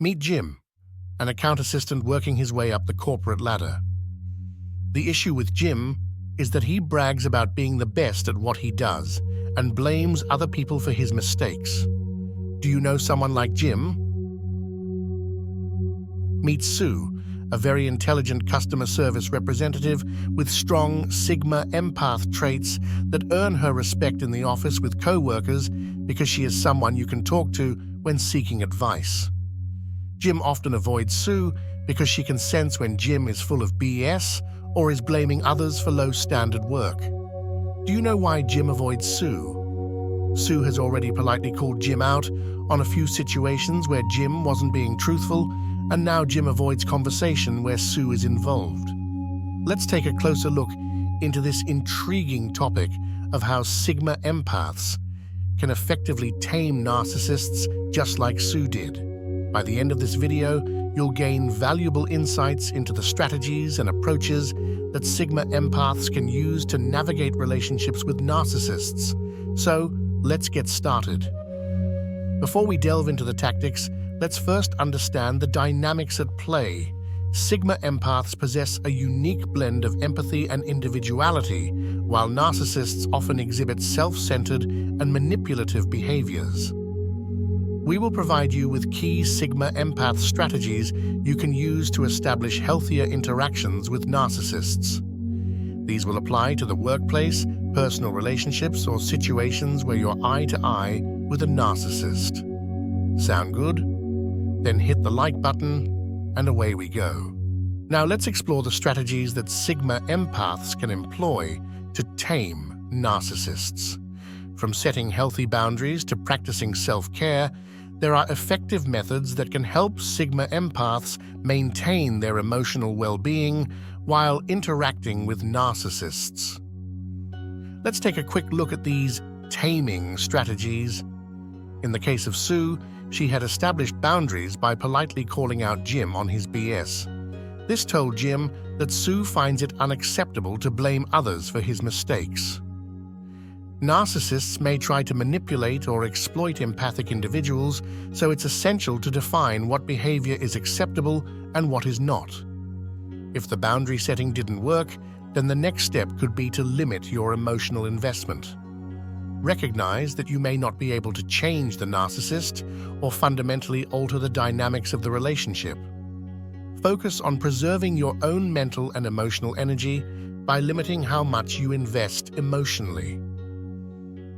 Meet Jim, an account assistant working his way up the corporate ladder. The issue with Jim is that he brags about being the best at what he does and blames other people for his mistakes. Do you know someone like Jim? Meet Sue, a very intelligent customer service representative with strong Sigma empath traits that earn her respect in the office with co-workers because she is someone you can talk to when seeking advice. Jim often avoids Sue because she can sense when Jim is full of BS or is blaming others for low-standard work. Do you know why Jim avoids Sue? Sue has already politely called Jim out on a few situations where Jim wasn't being truthful, and now Jim avoids conversation where Sue is involved. Let's take a closer look into this intriguing topic of how Sigma empaths can effectively tame narcissists just like Sue did. By the end of this video, you'll gain valuable insights into the strategies and approaches that Sigma empaths can use to navigate relationships with narcissists. So, let's get started. Before we delve into the tactics, let's first understand the dynamics at play. Sigma empaths possess a unique blend of empathy and individuality, while narcissists often exhibit self-centered and manipulative behaviors. We will provide you with key Sigma empath strategies you can use to establish healthier interactions with narcissists. These will apply to the workplace, personal relationships, or situations where you're eye-to-eye with a narcissist. Sound good? Then hit the like button, and away we go. Now let's explore the strategies that Sigma empaths can employ to tame narcissists. From setting healthy boundaries to practicing self-care, there are effective methods that can help Sigma empaths maintain their emotional well-being while interacting with narcissists. Let's take a quick look at these taming strategies. In the case of Sue, she had established boundaries by politely calling out Jim on his BS. This told Jim that Sue finds it unacceptable to blame others for his mistakes. Narcissists may try to manipulate or exploit empathic individuals, so it's essential to define what behavior is acceptable and what is not. If the boundary setting didn't work, then the next step could be to limit your emotional investment. Recognize that you may not be able to change the narcissist or fundamentally alter the dynamics of the relationship. Focus on preserving your own mental and emotional energy by limiting how much you invest emotionally.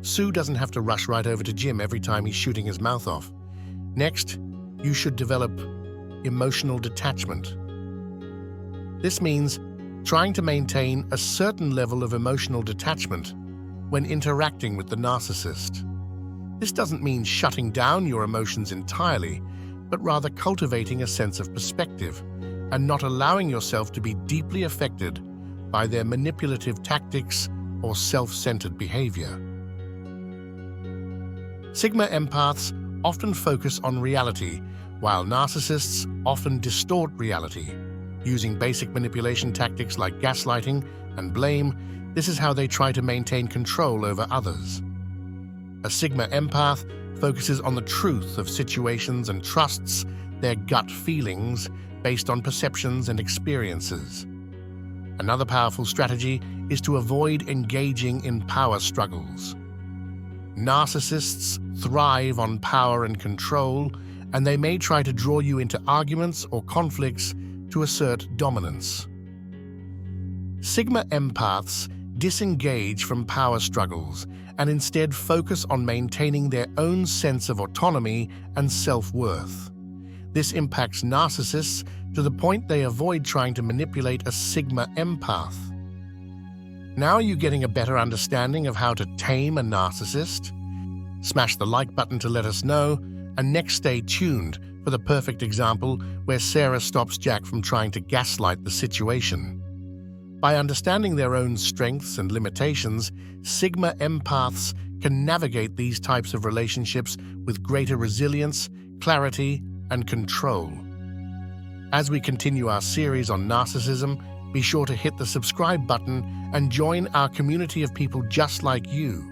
Sue doesn't have to rush right over to Jim every time he's shooting his mouth off. Next, you should develop emotional detachment. This means trying to maintain a certain level of emotional detachment when interacting with the narcissist. This doesn't mean shutting down your emotions entirely, but rather cultivating a sense of perspective and not allowing yourself to be deeply affected by their manipulative tactics or self-centered behavior. Sigma empaths often focus on reality, while narcissists often distort reality. Using basic manipulation tactics like gaslighting and blame, this is how they try to maintain control over others. A Sigma empath focuses on the truth of situations and trusts their gut feelings based on perceptions and experiences. Another powerful strategy is to avoid engaging in power struggles. Narcissists thrive on power and control, and they may try to draw you into arguments or conflicts to assert dominance. Sigma empaths disengage from power struggles and instead focus on maintaining their own sense of autonomy and self-worth. This impacts narcissists to the point they avoid trying to manipulate a Sigma empath. Now you're getting a better understanding of how to tame a narcissist? Smash the like button to let us know, and next stay tuned for the perfect example where Sarah stops Jack from trying to gaslight the situation. By understanding their own strengths and limitations, Sigma empaths can navigate these types of relationships with greater resilience, clarity, and control. As we continue our series on narcissism, be sure to hit the subscribe button and join our community of people just like you.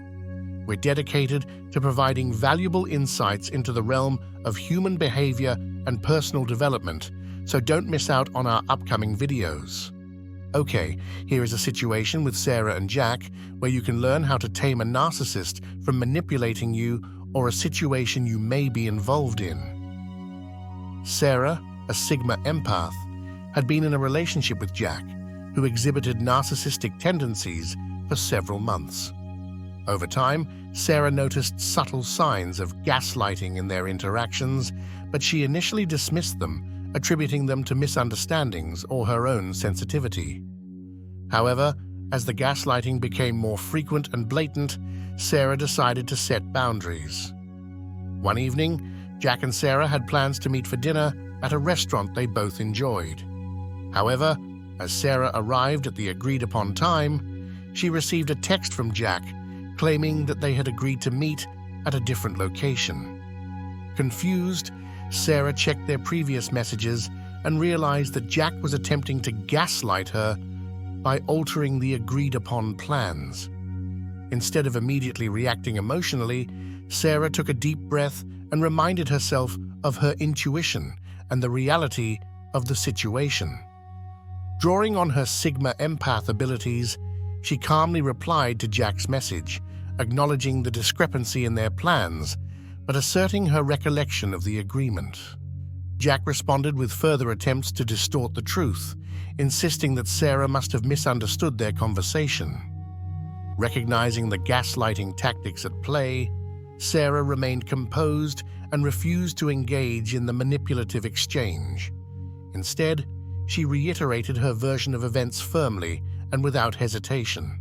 We're dedicated to providing valuable insights into the realm of human behavior and personal development, so don't miss out on our upcoming videos. Okay, here is a situation with Sarah and Jack where you can learn how to tame a narcissist from manipulating you or a situation you may be involved in. Sarah, a Sigma empath, had been in a relationship with Jack, who exhibited narcissistic tendencies for several months. Over time, Sarah noticed subtle signs of gaslighting in their interactions, but she initially dismissed them, attributing them to misunderstandings or her own sensitivity. However, as the gaslighting became more frequent and blatant, Sarah decided to set boundaries. One evening, Jack and Sarah had plans to meet for dinner at a restaurant they both enjoyed. However, as Sarah arrived at the agreed-upon time, she received a text from Jack claiming that they had agreed to meet at a different location. Confused, Sarah checked their previous messages and realized that Jack was attempting to gaslight her by altering the agreed-upon plans. Instead of immediately reacting emotionally, Sarah took a deep breath and reminded herself of her intuition and the reality of the situation. Drawing on her Sigma empath abilities, she calmly replied to Jack's message, acknowledging the discrepancy in their plans, but asserting her recollection of the agreement. Jack responded with further attempts to distort the truth, insisting that Sarah must have misunderstood their conversation. Recognizing the gaslighting tactics at play, Sarah remained composed and refused to engage in the manipulative exchange. Instead, she reiterated her version of events firmly and without hesitation.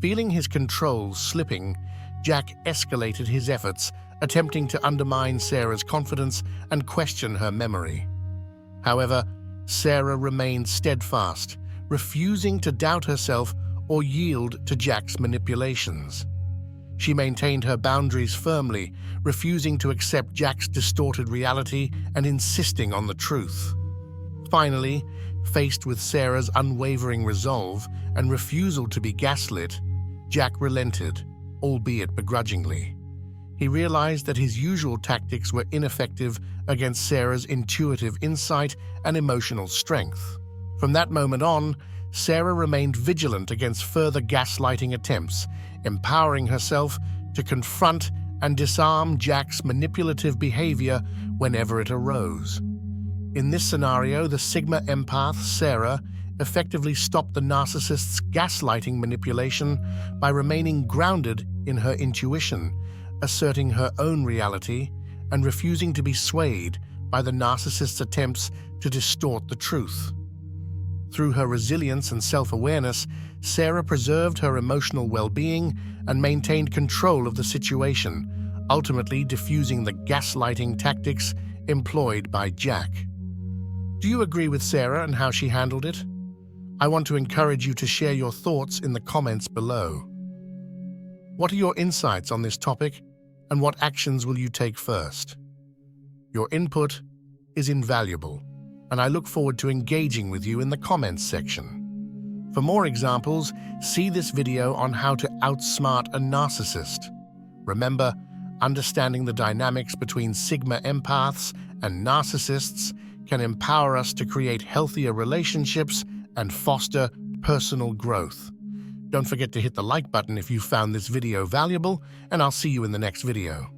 Feeling his control slipping, Jack escalated his efforts, attempting to undermine Sarah's confidence and question her memory. However, Sarah remained steadfast, refusing to doubt herself or yield to Jack's manipulations. She maintained her boundaries firmly, refusing to accept Jack's distorted reality and insisting on the truth. Finally, faced with Sarah's unwavering resolve and refusal to be gaslit, Jack relented, albeit begrudgingly. He realized that his usual tactics were ineffective against Sarah's intuitive insight and emotional strength. From that moment on, Sarah remained vigilant against further gaslighting attempts, empowering herself to confront and disarm Jack's manipulative behavior whenever it arose. In this scenario, the Sigma empath, Sarah, effectively stopped the narcissist's gaslighting manipulation by remaining grounded in her intuition, asserting her own reality, and refusing to be swayed by the narcissist's attempts to distort the truth. Through her resilience and self-awareness, Sarah preserved her emotional well-being and maintained control of the situation, ultimately diffusing the gaslighting tactics employed by Jack. Do you agree with Sarah and how she handled it? I want to encourage you to share your thoughts in the comments below. What are your insights on this topic, and what actions will you take first? Your input is invaluable, and I look forward to engaging with you in the comments section. For more examples, see this video on how to outsmart a narcissist. Remember, understanding the dynamics between Sigma empaths and narcissists can empower us to create healthier relationships and foster personal growth. Don't forget to hit the like button if you found this video valuable, and I'll see you in the next video.